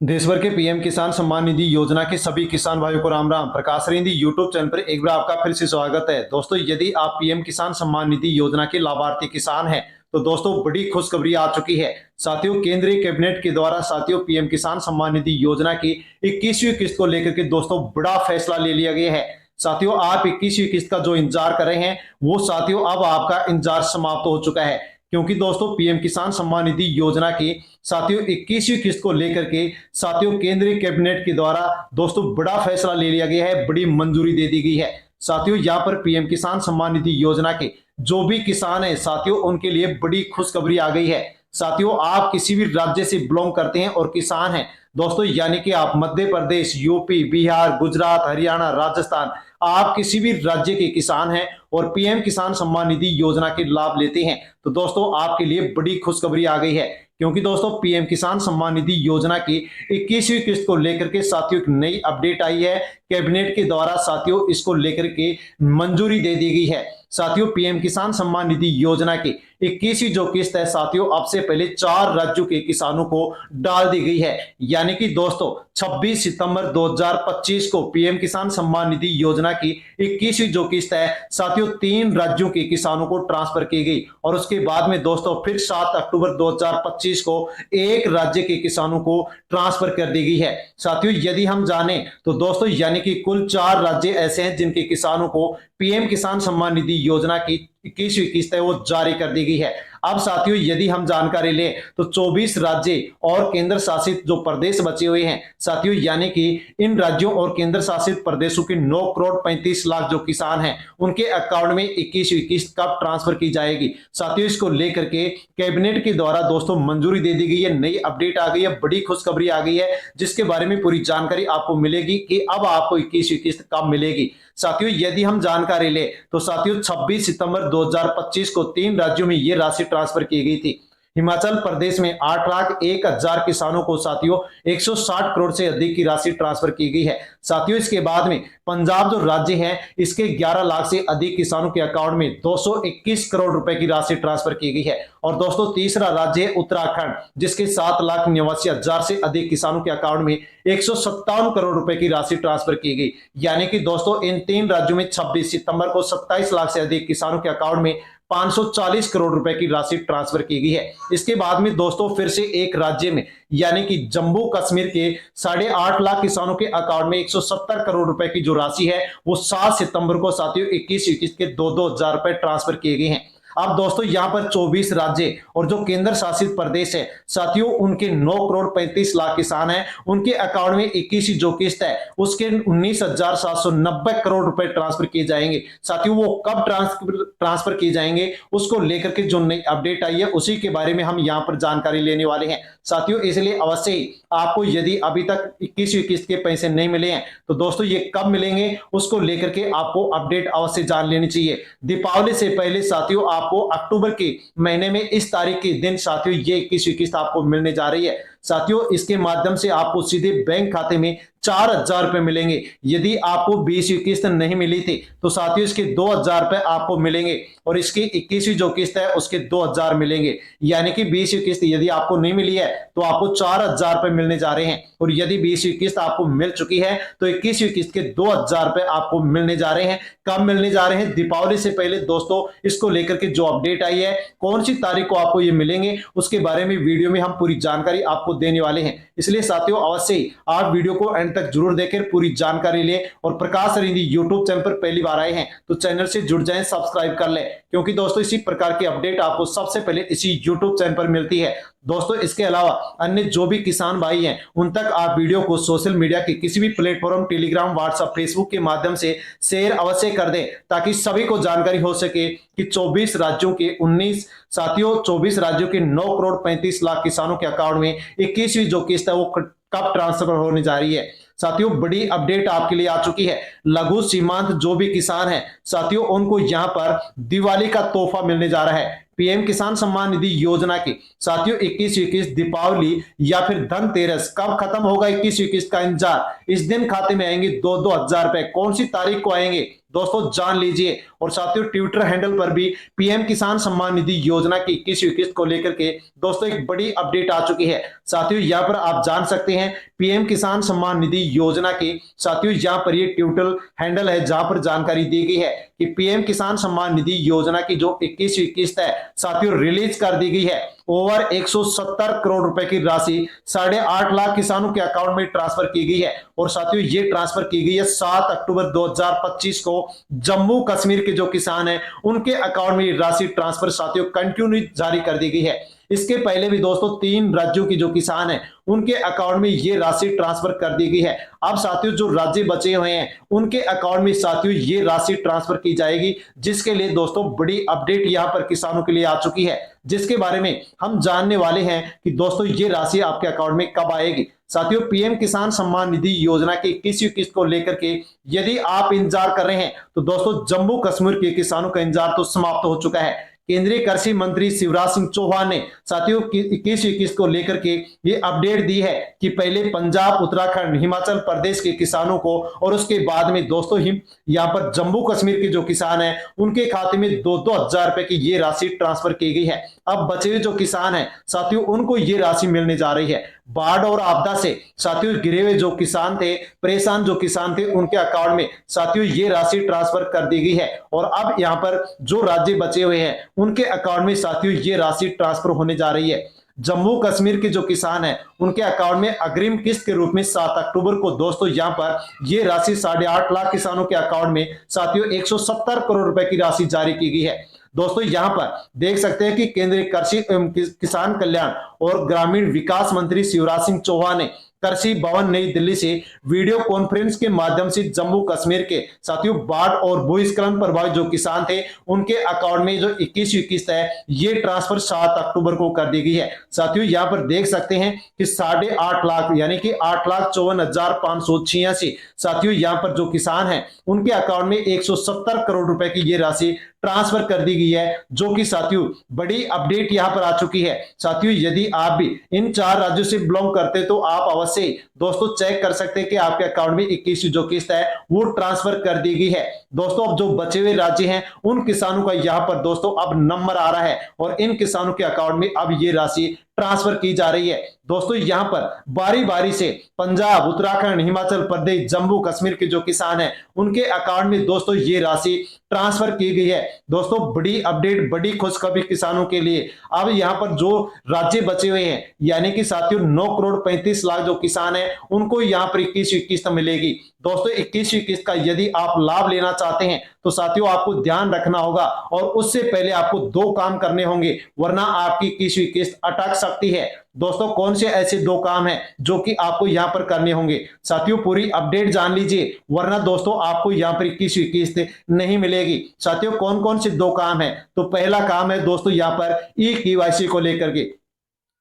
देश भर के पीएम किसान सम्मान निधि योजना के सभी किसान भाइयों को राम राम। प्रकाश रिंदी यूट्यूब चैनल पर एक बार आपका फिर से स्वागत है। दोस्तों, यदि आप पीएम किसान सम्मान निधि योजना के लाभार्थी किसान हैं तो दोस्तों बड़ी खुशखबरी आ चुकी है। साथियों, केंद्रीय कैबिनेट के द्वारा साथियों पीएम किसान सम्मान निधि योजना की 21वीं किस्त को लेकर के दोस्तों बड़ा फैसला ले लिया गया है। साथियों, आप 21वीं किस्त का जो इंतजार कर रहे हैं वो साथियों अब आपका इंतजार समाप्त हो चुका है, क्योंकि दोस्तों पीएम किसान सम्मान निधि योजना की साथियों 21वीं किस्त को लेकर के साथियों केंद्रीय कैबिनेट के द्वारा दोस्तों बड़ा फैसला ले लिया गया है, बड़ी मंजूरी दे दी गई है। साथियों, यहाँ पर पीएम किसान सम्मान निधि योजना के जो भी किसान है साथियों उनके लिए बड़ी खुशखबरी आ गई है। साथियों, आप किसी भी राज्य से बिलोंग करते हैं और किसान हैं दोस्तों, यानी कि आप मध्य प्रदेश, यूपी, बिहार, गुजरात, हरियाणा, राजस्थान, आप किसी भी राज्य के किसान हैं और पीएम किसान सम्मान निधि योजना के लाभ लेते हैं तो दोस्तों आपके लिए बड़ी खुशखबरी आ गई है, क्योंकि दोस्तों पीएम किसान सम्मान निधि योजना की 21वीं किस्त को लेकर के साथियों एक नई अपडेट आई है। कैबिनेट के द्वारा साथियों इसको लेकर के मंजूरी दे दी गई है। साथियों, पीएम किसान सम्मान निधि योजना की 21वीं जो किस्त है साथियों अब से पहले 4 राज्यों के किसानों को डाल दी गई है, यानी कि दोस्तों 26 सितंबर 2025 को पीएम किसान सम्मान निधि योजना की 21वीं जो किस्त है साथियों 3 राज्यों के किसानों को ट्रांसफर की गई और उसके बाद में दोस्तों फिर 7 अक्टूबर 2025 को एक राज्य के किसानों को ट्रांसफर कर दी गई है। साथियों, यदि हम जाने तो दोस्तों यानी कि कुल 4 राज्य ऐसे हैं जिनके किसानों को पीएम किसान सम्मान निधि योजना की 21वीं किस्त है वो जारी कर दी गई है। अब साथियों यदि हम जानकारी लें तो 24 राज्य और केंद्र शासित जो प्रदेश बचे हुए हैं साथियों, यानी कि इन राज्यों और केंद्र शासित प्रदेशों के 9 करोड़ 35 लाख जो किसान हैं उनके अकाउंट में 21वीं किस्त कब ट्रांसफर की जाएगी साथियों, इसको लेकर के कैबिनेट के द्वारा दोस्तों मंजूरी दे दी गई है। नई अपडेट आ गई है, बड़ी खुशखबरी आ गई है, जिसके बारे में पूरी जानकारी आपको मिलेगी कि अब आपको 21वीं किस्त कब मिलेगी। साथियों, यदि हम जानकारी ले तो साथियों 26 सितंबर 2025 को 3 राज्यों में यह राशि ट्रांसफर की गई थी। हिमाचल प्रदेश में 8,01,000 किसानों को साथियों 160 करोड़ से अधिक की राशि ट्रांसफर की गई है। साथियों, इसके बाद में पंजाब जो राज्य है इसके 11 लाख से अधिक किसानों के अकाउंट में 221 करोड़ रुपए की राशि ट्रांसफर की गई है। और दोस्तों तीसरा राज्य है उत्तराखंड, जिसके 7,89,000 से अधिक किसानों के अकाउंट में 157 करोड़ रुपए की राशि ट्रांसफर की गई, यानी कि दोस्तों इन 3 राज्यों में 26 सितंबर को 27 लाख से अधिक किसानों के अकाउंट में 540 करोड़ रुपए की राशि ट्रांसफर की गई है। इसके बाद में दोस्तों फिर से एक राज्य में यानी कि जम्मू कश्मीर के 8.5 लाख किसानों के अकाउंट में 170 करोड़ रुपए की जो राशि है वो 7 सितंबर को साथियों 21 किस्त के 2-2 हजार रुपए ट्रांसफर किए गए हैं। अब दोस्तों यहां पर 24 राज्य और जो केंद्र शासित प्रदेश है साथियों उनके 9 करोड़ 35 लाख किसान हैं, उनके अकाउंट में 21 जो किस्त है उसके 19,790 करोड़ रुपए ट्रांसफर किए जाएंगे। साथियों, वो कब ट्रांसफर किए जाएंगे उसको लेकर के जो नई अपडेट आई है उसी के बारे में हम यहां पर जानकारी लेने वाले हैं। साथियों, इसलिए अवश्य ही आपको यदि अभी तक 21वीं किस्त के पैसे नहीं मिले हैं तो दोस्तों ये कब मिलेंगे उसको लेकर के आपको अपडेट अवश्य जान लेनी चाहिए। दीपावली से पहले साथियों आपको अक्टूबर के महीने में इस तारीख के दिन साथियों ये 21वीं किस्त आपको मिलने जा रही है। साथियों, इसके माध्यम से आपको सीधे बैंक खाते में 4,000 रुपए मिलेंगे। यदि आपको 20वीं किस्त नहीं मिली थी तो साथियों इसके 2,000 रुपए आपको मिलेंगे और इसकी 21वीं जो किस्त है उसके 2,000 मिलेंगे, यानी कि 20वीं किस्त यदि आपको नहीं मिली है तो आपको 4,000 रुपए मिलने जा रहे हैं। और यदि 20वीं किस्त आपको मिल चुकी है तो 21वीं किस्त के 2,000 रुपए आपको मिलने जा रहे हैं। कब मिलने जा रहे हैं? दीपावली से पहले दोस्तों। इसको लेकर के जो अपडेट आई है कौन सी तारीख को आपको ये मिलेंगे उसके बारे में वीडियो में हम पूरी जानकारी आपको देने वाले हैं। इसलिए साथियों अवश्य ही आप वीडियो को एंड तक जरूर देखें, पूरी जानकारी लें। और प्रकाश रिंदी यूट्यूब चैनल पर पहली बार आए हैं तो चैनल से जुड़ जाएं, सब्सक्राइब कर लें, क्योंकि दोस्तों इसी प्रकार की अपडेट आपको सबसे पहले इसी यूट्यूब चैनल पर मिलती है। दोस्तों इसके अलावा अन्य जो भी किसान भाई हैं उन तक आप वीडियो को सोशल मीडिया के किसी भी प्लेटफॉर्म टेलीग्राम, व्हाट्सएप, फेसबुक के माध्यम से शेयर अवश्य कर दें, ताकि सभी को जानकारी हो सके कि 24 राज्यों के 19 साथियों 24 राज्यों के 9 करोड़ 35 लाख किसानों के अकाउंट में 21वीं जो किस्त है वो कब ट्रांसफर होने जा रही है। साथियों बड़ी अपडेट आपके लिए आ चुकी है। लघु सीमांत जो भी किसान हैं साथियों उनको यहां पर दिवाली का तोहफा मिलने जा रहा है। पीएम किसान सम्मान निधि योजना की साथियों 21वीं किस्त दीपावली या फिर धनतेरस, कब खत्म होगा 21वीं किस्त का इंतजार। इस दिन खाते में आएंगे 2-2 हजार रुपए। कौन सी तारीख को आएंगे? दोस्तों जान लीजिए। और साथियों ट्विटर हैंडल पर भी पीएम किसान सम्मान निधि योजना की 21वीं किस्त को लेकर के दोस्तों एक बड़ी अपडेट आ चुकी है। साथियों यहां पर आप जान सकते हैं पीएम किसान सम्मान निधि योजना की, साथियों यहां पर ये ट्विटर हैंडल है जहां पर जानकारी दी गई है कि पीएम किसान सम्मान निधि योजना की जो 21वीं किस्त है साथियों रिलीज कर दी गई है। ओवर 170 करोड़ रुपए की राशि 8.5 लाख किसानों के अकाउंट में ट्रांसफर की गई है। और साथियों ये ट्रांसफर की गई है 7 अक्टूबर 2025 को जम्मू कश्मीर के जो किसान हैं उनके अकाउंट में राशि ट्रांसफर साथियों कंटिन्यू जारी कर दी गई है। इसके पहले भी दोस्तों 3 राज्यों की जो किसान हैं उनके अकाउंट में ये राशि ट्रांसफर कर दी गई है। अब साथियों जो राज्य बचे हुए हैं उनके अकाउंट में साथियों ये राशि ट्रांसफर की जाएगी, जिसके लिए दोस्तों बड़ी अपडेट यहां पर किसानों के लिए आ चुकी है, जिसके बारे में हम जानने वाले हैं कि दोस्तों ये राशि आपके अकाउंट में कब आएगी। साथियों पीएम किसान सम्मान निधि योजना की 21वीं किस्त को लेकर के यदि आप इंतजार कर रहे हैं तो दोस्तों जम्मू कश्मीर के किसानों का इंतजार तो समाप्त हो चुका है। केंद्रीय कृषि मंत्री शिवराज सिंह चौहान ने साथियों 21वीं किस्त को लेकर के ये अपडेट दी है कि पहले पंजाब, उत्तराखंड, हिमाचल प्रदेश के किसानों को और उसके बाद में दोस्तों यहाँ पर जम्मू कश्मीर के जो किसान हैं उनके खाते में 2-2 हजार रुपए की ये राशि ट्रांसफर की गई है। अब बचे हुए जो किसान हैं साथियों उनको ये राशि मिलने जा रही है। बाढ़ और आपदा से साथियों गिरे हुए जो किसान थे, परेशान जो किसान थे, उनके अकाउंट में साथियों ये राशि ट्रांसफर कर दी गई है। और अब यहाँ पर जो राज्य बचे हुए हैं उनके अकाउंट में साथियों ये राशि ट्रांसफर होने जा रही है। जम्मू कश्मीर के जो किसान हैं उनके अकाउंट में अग्रिम किस्त के रूप में 7 अक्टूबर को दोस्तों यहां पर ये राशि 8.5 लाख किसानों के अकाउंट में साथियों 170 करोड़ रुपए की राशि जारी की गई है। दोस्तों यहां पर देख सकते हैं कि केंद्रीय कृषि एवं किसान कल्याण और ग्रामीण विकास मंत्री शिवराज सिंह चौहान ने कृषि भवन नई दिल्ली से वीडियो कॉन्फ्रेंस के माध्यम से जम्मू कश्मीर के साथियों बाढ़ और भूस्खलन प्रभावित जो किसान थे उनके अकाउंट में जो 21वीं किस्त है ये ट्रांसफर 7 अक्टूबर को कर दी गई है। साथियों यहां पर देख सकते हैं कि 8.5 लाख यानी कि 8,54,586 साथियों यहां पर जो किसान हैं उनके अकाउंट में 170 करोड़ रुपए की ये राशि ट्रांसफर कर दी गई है, जो कि साथियों बड़ी अपडेट यहां पर आ चुकी है। साथियों यदि आप भी इन 4 राज्यों से बिलोंग करते तो आप अवश्य दोस्तों चेक कर सकते हैं कि आपके अकाउंट में 21वीं जो किस्त है वो ट्रांसफर कर दी गई है। दोस्तों अब जो बचे हुए राज्य हैं उन किसानों का यहां पर दोस्तों अब नंबर आ रहा है और इन किसानों के अकाउंट में अब ये राशि ट्रांसफर की जा रही है। दोस्तों यहां पर बारी बारी से पंजाब, उत्तराखंड, हिमाचल प्रदेश, जम्मू कश्मीर के जो किसान हैं उनके अकाउंट में दोस्तों ये राशि ट्रांसफर की गई है। दोस्तों बड़ी अपडेट, बड़ी खुशखबरी किसानों के लिए। अब यहां पर जो राज्य बचे हुए हैं यानी कि साथियों 9 करोड़ 35 लाख जो किसान हैं उनको यहां पर 21वीं किस्त मिलेगी। दोस्तों 21वीं किस्त का यदि आप लाभ लेना चाहते हैं तो साथियों आपको ध्यान रखना होगा और उससे पहले आपको 2 काम करने होंगे, वरना आपकी 21वीं किस्त अटक सकती है। दोस्तों कौन से ऐसे 2 काम हैं जो कि आपको यहां पर करने होंगे, साथियों पूरी अपडेट जान लीजिए, वरना दोस्तों आपको यहां पर 21वीं किस्त नहीं मिलेगी। साथियों कौन कौन से 2 काम हैं, तो पहला काम है दोस्तों यहां पर ई-केवाईसी को लेकर के।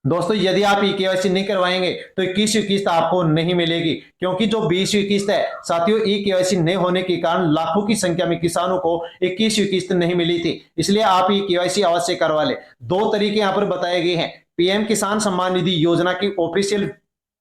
दोस्तों यदि आप ई-केवाईसी नहीं करवाएंगे तो 21वीं किस्त आपको नहीं मिलेगी, क्योंकि जो 20वीं किस्त है साथियों ई-केवाईसी नहीं होने के कारण लाखों की संख्या में किसानों को 21वीं किस्त नहीं मिली थी, इसलिए आप ई-केवाईसी अवश्य करवा लें। 2 तरीके यहां पर बताए गए हैं। पीएम किसान सम्मान निधि योजना की ऑफिशियल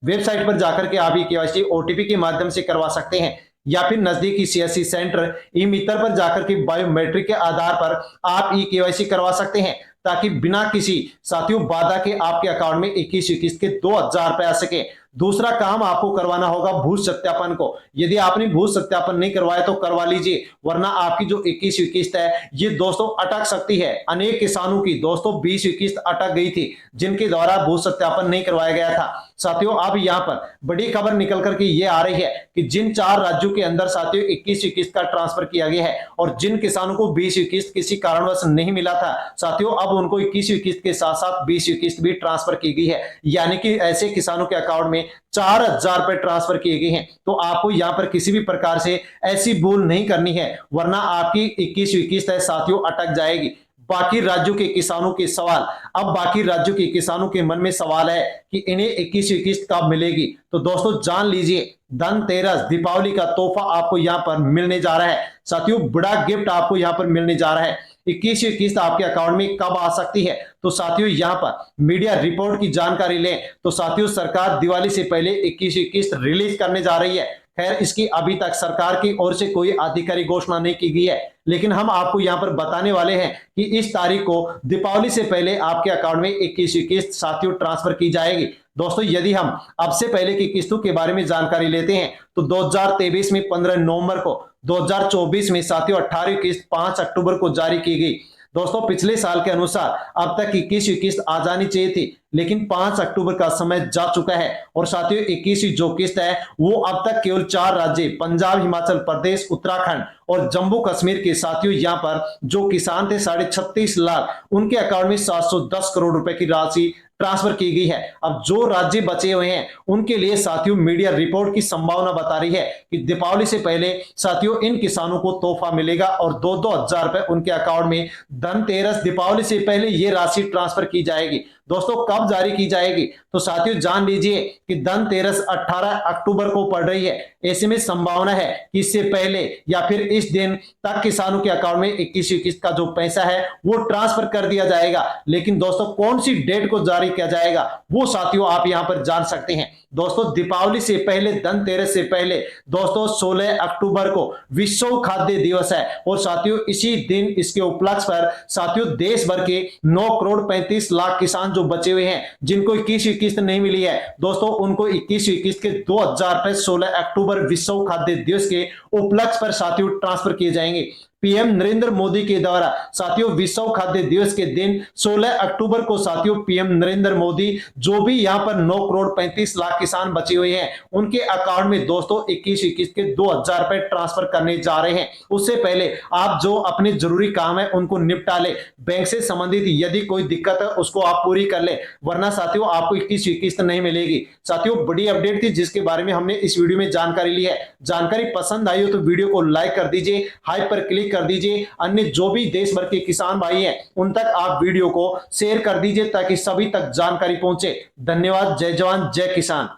वेबसाइट पर जाकर के आप ई-केवाईसी ओटीपी के माध्यम से करवा सकते हैं, या फिर नजदीकी सीएससी सेंटर ई-मित्र पर जाकर के बायोमेट्रिक के आधार पर आप ई-केवाईसी करवा सकते हैं, ताकि बिना किसी साथियों बाधा के आपके अकाउंट में 21वीं किस्त के 2,000 रुपए आ सके। दूसरा काम आपको करवाना होगा भू सत्यापन को। यदि आपने भू सत्यापन नहीं करवाया तो करवा लीजिए, वरना आपकी जो 21वीं किस्त है ये दोस्तों अटक सकती है। अनेक किसानों की दोस्तों 20वीं किस्त अटक गई थी जिनके द्वारा भू सत्यापन नहीं करवाया गया था। साथियों अब यहाँ पर बड़ी खबर निकल करके ये आ रही है कि जिन 4 राज्यों के अंदर साथियों 21वीं किस्त का ट्रांसफर किया गया है और जिन किसानों को 20वीं किस्त किसी कारणवश नहीं मिला था साथियों, अब उनको 21वीं किस्त के साथ साथ 20वीं किस्त भी ट्रांसफर की गई है। यानी कि ऐसे किसानों के अकाउंट में 4,000 रुपए ट्रांसफर किए गए हैं। तो आपको यहाँ पर किसी भी प्रकार से ऐसी भूल नहीं करनी है, वरना आपकी 21वीं किस्त है साथियों अटक जाएगी। बाकी राज्यों के किसानों के सवाल, अब बाकी राज्यों के किसानों के मन में सवाल है कि इन्हें 21वीं किस्त कब मिलेगी। तो दोस्तों जान लीजिए, धनतेरस, दीपावली का तोहफा आपको यहाँ पर मिलने जा रहा है। साथियों बड़ा गिफ्ट आपको यहाँ पर मिलने जा रहा है। 21वीं किस्त आपके अकाउंट में कब आ सकती है, तो साथियों यहाँ पर मीडिया रिपोर्ट की जानकारी लें तो साथियों सरकार दिवाली से पहले 21वीं किस्त रिलीज करने जा रही है। खैर इसकी अभी तक सरकार की ओर से कोई आधिकारिक घोषणा नहीं की गई है, लेकिन हम आपको यहां पर बताने वाले हैं कि इस तारीख को दीपावली से पहले आपके अकाउंट में 21वीं किस्त साथियों ट्रांसफर की जाएगी। दोस्तों यदि हम अब से पहले की किस्तों के बारे में जानकारी लेते हैं तो 2023 में 15 नवंबर को, 2024 में साथियों 18वीं किस्त 5 अक्टूबर को जारी की गई। दोस्तों पिछले साल के अनुसार अब तक 21वीं किस्त आ जानी चाहिए थी, लेकिन 5 अक्टूबर का समय जा चुका है और साथियों 21वीं जो किस्त है वो अब तक केवल 4 राज्य पंजाब, हिमाचल प्रदेश, उत्तराखंड और जम्मू कश्मीर के साथियों यहां पर जो किसान थे 36.5 लाख, उनके अकाउंट में 710 करोड़ रुपए की राशि ट्रांसफर की गई है। अब जो राज्य बचे हुए हैं उनके लिए साथियों मीडिया रिपोर्ट की संभावना बता रही है कि दीपावली से पहले साथियों इन किसानों को तोहफा मिलेगा और 2-2 हजार रुपए उनके अकाउंट में धनतेरस दीपावली से पहले ये राशि ट्रांसफर की जाएगी। दोस्तों कब जारी की जाएगी तो साथियों जान लीजिए कि धनतेरस 18 अक्टूबर को पड़ रही है। ऐसे में संभावना है कि इससे पहले या फिर इस दिन तक किसानों के अकाउंट में 21वीं किस्त का जो पैसा है वो ट्रांसफर कर दिया जाएगा। लेकिन दोस्तों कौन सी डेट को जारी किया जाएगा वो साथियों आप यहां पर जान सकते हैं। दोस्तों दीपावली से पहले, धनतेरस से पहले दोस्तों 16 अक्टूबर को विश्व खाद्य दिवस है और साथियों इसी दिन इसके उपलक्ष्य पर साथियों देश भर के 9 करोड़ 35 लाख किसान जो बचे हुए हैं जिनको 21वीं किस्त नहीं मिली है, दोस्तों उनको 21वीं किस्त के 2000 रुपए 16 अक्टूबर विश्व खाद्य दिवस के उपलक्ष्य पर साथियों ट्रांसफर किए जाएंगे। पीएम नरेंद्र मोदी के द्वारा साथियों विश्व खाद्य दिवस के दिन 16 अक्टूबर को साथियों पीएम नरेंद्र मोदी जो भी यहां पर 9 करोड़ 35 लाख किसान बचे हुए हैं उनके अकाउंट में दोस्तों 21वीं किस्त के 2000 रुपए ट्रांसफर करने जा रहे हैं। उससे पहले आप जो अपने जरूरी काम है उनको निपटा ले, बैंक से संबंधित यदि कोई दिक्कत है उसको आप पूरी कर ले, वरना साथियों आपको 21वीं किस्त नहीं मिलेगी। साथियों बड़ी अपडेट थी जिसके बारे में हमने इस वीडियो में जानकारी ली है। जानकारी पसंद आई हो तो वीडियो को लाइक कर दीजिए, हाइप पर क्लिक कर दीजिए। अन्य जो भी देश भर के किसान भाई हैं उन तक आप वीडियो को शेयर कर दीजिए ताकि सभी तक जानकारी पहुंचे। धन्यवाद। जय जवान जय किसान।